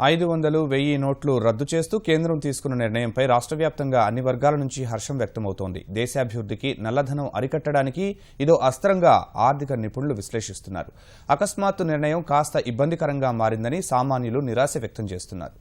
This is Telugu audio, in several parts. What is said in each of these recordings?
500, 1000 నోట్లు రద్దు చేస్తూ కేంద్రం తీసుకున్న నిర్ణయంపై రాష్ట్ర వ్యాప్తంగా అన్ని వర్గాల నుంచి హర్షం వ్యక్తమవుతోంది. దేశాభివృద్ధికి నల్లధనం అరికట్టడానికి ఇదో అస్త్రంగా ఆర్థిక నిపుణులు విశ్లేషిస్తున్నారు. అకస్మాత్తు నిర్ణయం కాస్త ఇబ్బందికరంగా మారిందని సామాన్యులు నిరాశ వ్యక్తం చేస్తున్నారు.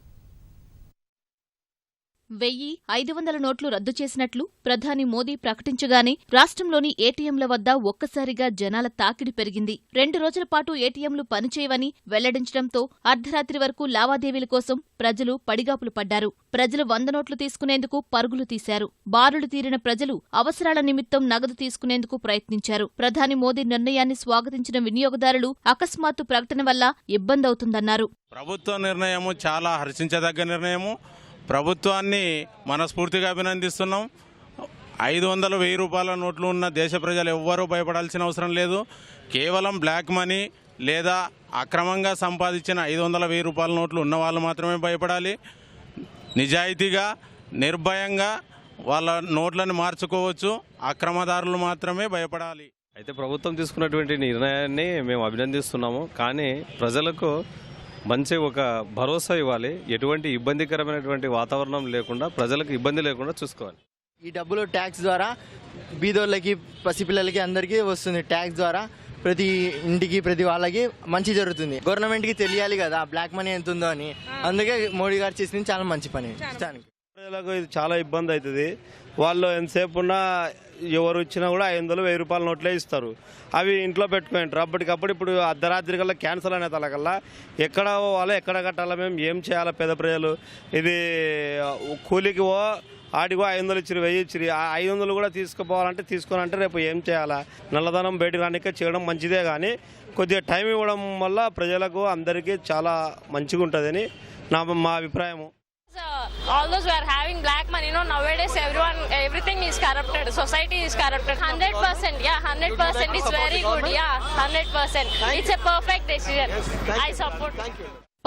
1000, 500 నోట్లు రద్దు చేసినట్లు ప్రధాని మోదీ ప్రకటించగానే రాష్ట్రంలోని ఏటీఎంల వద్ద ఒక్కసారిగా జనాల తాకిడి పెరిగింది. 2 రోజుల పాటు ఏటీఎంలు పనిచేయవని వెల్లడించడంతో అర్ధరాత్రి వరకు లావాదేవీల కోసం ప్రజలు పడిగాపులు పడ్డారు. ప్రజలు 100 నోట్లు తీసుకునేందుకు పరుగులు తీశారు. బారులు తీరిన ప్రజలు అవసరాల నిమిత్తం నగదు తీసుకునేందుకు ప్రయత్నించారు. ప్రధాని మోదీ నిర్ణయాన్ని స్వాగతించిన వినియోగదారులు అకస్మాత్తు ప్రకటన వల్ల ఇబ్బందవుతుందన్నారు. ప్రభుత్వ నిర్ణయము చాలా హర్షించదగ్గ నిర్ణయము. ప్రభుత్వాన్ని మనస్ఫూర్తిగా అభినందిస్తున్నాం. 500, 1000 రూపాయల నోట్లు ఉన్న దేశ ప్రజలు ఎవ్వరూ భయపడాల్సిన అవసరం లేదు. కేవలం బ్లాక్ మనీ లేదా అక్రమంగా సంపాదించిన 500, 1000 రూపాయల నోట్లు ఉన్న వాళ్ళు మాత్రమే భయపడాలి. నిజాయితీగా నిర్భయంగా వాళ్ళ నోట్లను మార్చుకోవచ్చు. అక్రమదారులు మాత్రమే భయపడాలి. అయితే ప్రభుత్వం తీసుకున్నటువంటి నిర్ణయాన్ని మేము అభినందిస్తున్నాము. కానీ ప్రజలకు మంచి ఒక భరోసా ఇవ్వాలి. ఎటువంటి ఇబ్బందికరమైనటువంటి వాతావరణం లేకుండా ప్రజలకు ఇబ్బంది లేకుండా చూసుకోవాలి. ఈ డబ్బులు ట్యాక్స్ ద్వారా బీదోళ్ళకి, పసిపిల్లలకి అందరికీ వస్తుంది. ట్యాక్స్ ద్వారా ప్రతి ఇంటికి, ప్రతి వాళ్ళకి మంచి జరుగుతుంది. గవర్నమెంట్కి తెలియాలి కదా బ్లాక్ మనీ ఎంత ఉందో అని. అందుకే మోడీ గారు చేసింది చాలా మంచి పని. ప్రజలకు ఇది చాలా ఇబ్బంది అవుతుంది. వాళ్ళు ఎంతసేపు ఉన్నా ఎవరు ఇచ్చినా కూడా 500, 1000 రూపాయల నోట్లే ఇస్తారు. అవి ఇంట్లో పెట్టుకుంటారు. అప్పటికప్పుడు ఇప్పుడు అర్ధరాత్రి కల్లా క్యాన్సల్ అనే తలకల్లా ఎక్కడ పోవాలో, ఎక్కడ కట్టాలో, మేము ఏం చేయాలో పేద ప్రజలు. ఇది కూలికి ఆడిగో 500 ఇచ్చిరు, 1000 ఇచ్చిరు. ఆ 500 కూడా తీసుకుపోవాలంటే తీసుకోవాలంటే రేపు ఏం చేయాలా? నల్లధనం బయటకు రానికే చేయడం మంచిదే, కానీ కొద్దిగా టైం ఇవ్వడం వల్ల ప్రజలకు అందరికీ చాలా మంచిగా ఉంటుందని మా అభిప్రాయము. All those who are having black money, nowadays everything is corrupted. Society is corrupted. 100%, yeah, 100%. It's very good, yeah, 100%. It's a perfect decision. I support.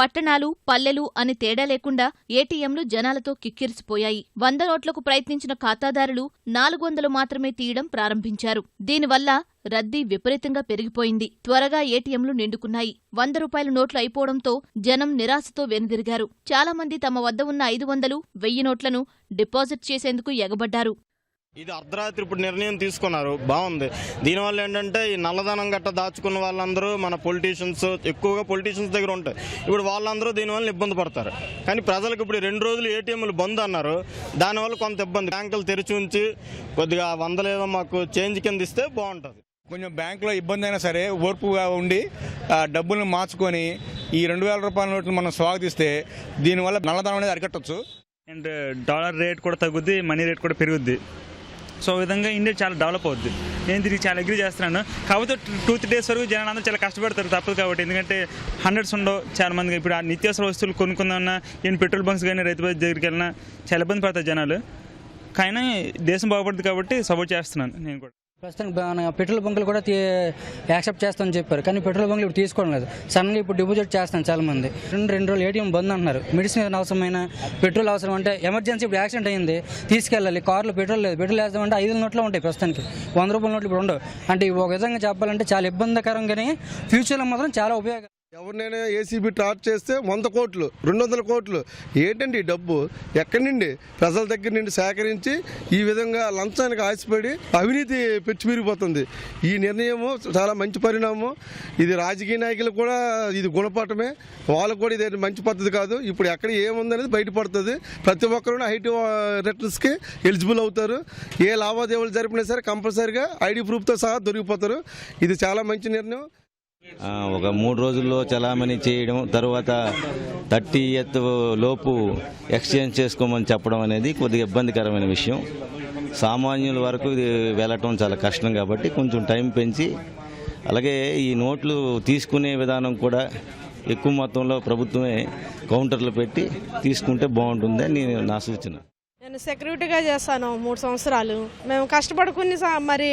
పట్టణాలు, పల్లెలు అని తేడా లేకుండా ఏటీఎంలు జనాలతో కిక్కిరిసిపోయాయి. 100 నోట్లకు ప్రయత్నించిన ఖాతాదారులు 400 మాత్రమే తీయడం ప్రారంభించారు. దీనివల్ల రద్దీ విపరీతంగా పెరిగిపోయింది. త్వరగా ఏటీఎంలు నిండుకున్నాయి. 100 రూపాయల నోట్లు అయిపోవడంతో జనం నిరాశతో వెనుదిరిగారు. చాలా మంది తమ వద్ద ఉన్న 500, 1000 నోట్లను డిపాజిట్ చేసేందుకు ఎగబడ్డారు. ఇది అర్ధరాత్రి ఇప్పుడు నిర్ణయం తీసుకున్నారు, బాగుంది. దీనివల్ల ఏంటంటే ఈ నల్లధనం గట్ట దాచుకున్న వాళ్ళందరూ మన పొలిటీషియన్స్, ఎక్కువగా పొలిటీషియన్స్ దగ్గర ఉంటాయి. ఇప్పుడు వాళ్ళందరూ దీనివల్ల ఇబ్బంది పడతారు. కానీ ప్రజలకు ఇప్పుడు 2 రోజులు ఏటీఎంలు బంద్ అన్నారు. దానివల్ల కొంత ఇబ్బంది. బ్యాంకులు తెరిచి ఉంచి కొద్దిగా 100 ఏదో మాకు చేంజ్ కింద ఇస్తే బాగుంటుంది. కొంచెం బ్యాంకులో ఇబ్బంది అయినా సరే ఓర్పుగా ఉండి డబ్బులను మార్చుకొని ఈ 2000 రూపాయల నోట్లు మనం స్వాగతిస్తే దీనివల్ల నల్లధనం అనేది అరికట్టవచ్చు. అండ్ డాలర్ రేట్ కూడా తగ్గుద్ది, మనీ రేట్ కూడా పెరుగుద్ది. సో విధంగా ఇండియా చాలా డెవలప్ అవుద్ది. నేను దీనికి చాలా అగ్రీ చేస్తున్నాను. కాకపోతే 2-3 డేస్ వరకు జనాలు అందరూ చాలా కష్టపడతారు, తప్పదు కాబట్టి. ఎందుకంటే హండ్రెడ్స్ ఉండవు చాలా మందికి. ఇప్పుడు ఆ నిత్యావసర వస్తువులు కొనుక్కుందామన్నా, ఈయన పెట్రోల్ బంక్స్ కానీ రైతు బజార్ దగ్గరికి వెళ్ళినా చాలా ఇబ్బంది పడతారు జనాలు. కానీ దేశం బాగుపడుతుంది కాబట్టి సపోర్ట్ చేస్తున్నాను నేను కూడా. ప్రస్తుతం పెట్రోల్ బంకులు కూడా యాక్సెప్ట్ చేస్తామని చెప్పారు, కానీ పెట్రోల్ బంకులు ఇప్పుడు తీసుకోవడం లేదు. సడన్గా ఇప్పుడు డిపాజిట్ చేస్తాను చాలా మంది. 2 రోజులు ఏటీఎం బంద్ అంటున్నారు. మెడిసిన్ అవసరమైన పెట్రోల్ అవసరం అంటే ఎమర్జెన్సీ ఇప్పుడు యాక్సిడెంట్ అయింది, తీసుకెళ్ళాలి. కార్లో పెట్రోల్ లేదు. పెట్రోల్ వేస్తామంటే 500 నోట్లు ఉంటాయి ప్రస్తుతానికి. 100 రూపాయల నోట్లు ఇప్పుడు ఉండవు. అంటే ఒక విధంగా చెప్పాలంటే చాలా ఇబ్బందికరం, కానీ ఫ్యూచర్లో మాత్రం చాలా ఉపయోగం. ఎవరినైనా ఏసీబీ టార్చ్ చేస్తే 100 కోట్లు, 200 కోట్లు ఏంటండి ఈ డబ్బు? ఎక్కడి నుండి? ప్రజల దగ్గర నుండి సేకరించి ఈ విధంగా లంచానికి ఆశపడి అవినీతి పెచ్చిమిరిగిపోతుంది. ఈ నిర్ణయము చాలా మంచి పరిణామం. ఇది రాజకీయ నాయకులు కూడా ఇది గుణపాఠమే. వాళ్ళకు కూడా ఇది మంచి పద్ధతి కాదు. ఇప్పుడు ఎక్కడ ఏముందనేది బయటపడుతుంది. ప్రతి ఒక్కరు ఐటీ రిటర్న్స్కి ఎలిజిబుల్ అవుతారు. ఏ లావాదేవీలు జరిపినా సరే కంపల్సరీగా ఐడి ప్రూఫ్తో సహా దొరికిపోతారు. ఇది చాలా మంచి నిర్ణయం. ఒక 3 రోజుల్లో చలామణి చేయడం, తర్వాత 30th లోపు ఎక్స్చేంజ్ చేసుకోమని చెప్పడం అనేది కొద్దిగా ఇబ్బందికరమైన విషయం. సామాన్యుల వరకు ఇది వెళ్ళటం చాలా కష్టం కాబట్టి కొంచెం టైం పెంచి, అలాగే ఈ నోట్లు తీసుకునే విధానం కూడా ఎక్కువ మొత్తంలో ప్రభుత్వమే కౌంటర్లు పెట్టి తీసుకుంటే బాగుంటుందని నా సూచన. నేను సెక్యూరిటీగా చేస్తాను 3 సంవత్సరాలు. మేము కష్టపడుకుని మరి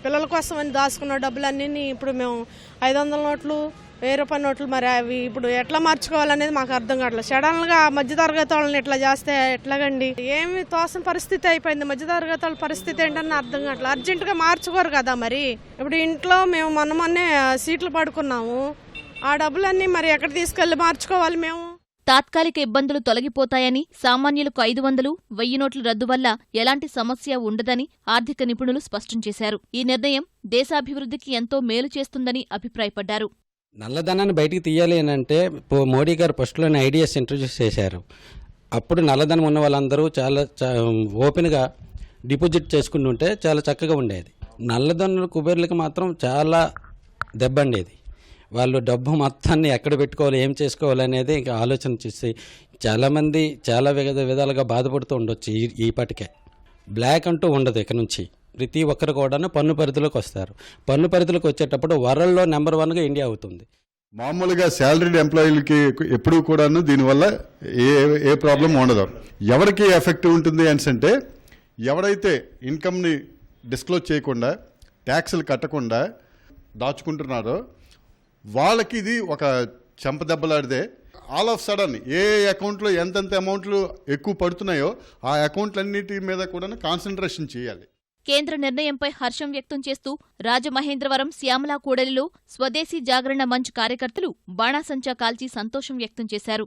పిల్లల కోసం అని దాచుకున్న డబ్బులన్నీ ఇప్పుడు మేము 500 నోట్లు, 1000 రూపాయల నోట్లు మరి అవి ఇప్పుడు ఎట్లా మార్చుకోవాలనేది మాకు అర్థం కావట్లేదు. సడన్గా మధ్యతరగతి వాళ్ళని ఇట్లా చేస్తే ఎట్లాగండి? ఏమి తోసిన పరిస్థితి అయిపోయింది. మధ్యతరగతి వాళ్ళ పరిస్థితి ఏంటని అర్థం కావట్లేదు. అర్జెంటుగా మార్చుకోరు కదా. మరి ఇప్పుడు ఇంట్లో మేము మొన్నే సీట్లు పడుకున్నాము. ఆ డబ్బులన్నీ మరి ఎక్కడ తీసుకెళ్ళి మార్చుకోవాలి మేము? తాత్కాలిక ఇబ్బందులు తొలగిపోతాయని, సామాన్యులకు 500, 1000 నోట్ల రద్దు వల్ల ఎలాంటి సమస్య ఉండదని ఆర్థిక నిపుణులు స్పష్టం చేశారు. ఈ నిర్ణయం దేశాభివృద్ధికి ఎంతో మేలు చేస్తుందని అభిప్రాయపడ్డారు. నల్లధనాన్ని బయటికి తీయాలి అంటే మోడీ గారు ఫస్ట్లోనే ఐడియాస్ ఇంట్రడ్యూస్ చేశారు. అప్పుడు నల్లధనం ఉన్న వాళ్ళందరూ చాలా ఓపెన్గా డిపాజిట్ చేసుకుంటుంటే చాలా చక్కగా ఉండేది. నల్లధనుల కుబేర్లకు మాత్రం చాలా దెబ్బండేది. వాళ్ళు డబ్బు మొత్తాన్ని ఎక్కడ పెట్టుకోవాలి, ఏం చేసుకోవాలి అనేది ఇంకా ఆలోచన చేసి చాలామంది చాలా విధాలుగా బాధపడుతూ ఉండొచ్చు. ఈ పాటికే బ్లాక్ అంటూ ఉండదు. ఇక నుంచి ప్రతి ఒక్కరు కూడా పన్ను పరిధిలోకి వస్తారు. పన్ను పరిధిలోకి వచ్చేటప్పుడు వరల్డ్లో నెంబర్ 1గా ఇండియా అవుతుంది. మామూలుగా శాలరీడ్ ఎంప్లాయీలకి ఎప్పుడు కూడాను దీనివల్ల ఏ ప్రాబ్లం ఉండదు. ఎవరికి ఎఫెక్ట్ ఉంటుంది అంటే ఎవరైతే ఇన్కమ్ని డిస్క్లోజ్ చేయకుండా ట్యాక్సులు కట్టకుండా దాచుకుంటున్నారో వాళ్ళకి ఇది ఒక చెంపదెబ్బలాడితే ఆల్ ఆఫ్ సడన్ ఏ అకౌంట్లో ఎంతెంత అమౌంట్లు ఎక్కువ పడుతున్నాయో ఆ అకౌంట్లన్నిటి మీద కూడా కాన్సన్ట్రేషన్ చేయాలి. కేంద్ర నిర్ణయంపై హర్షం వ్యక్తం చేస్తూ రాజమహేంద్రవరం శ్యామలా కూడలిలో స్వదేశీ జాగరణ మంచ్ కార్యకర్తలు బాణాసంచా కాల్చి సంతోషం వ్యక్తం చేశారు.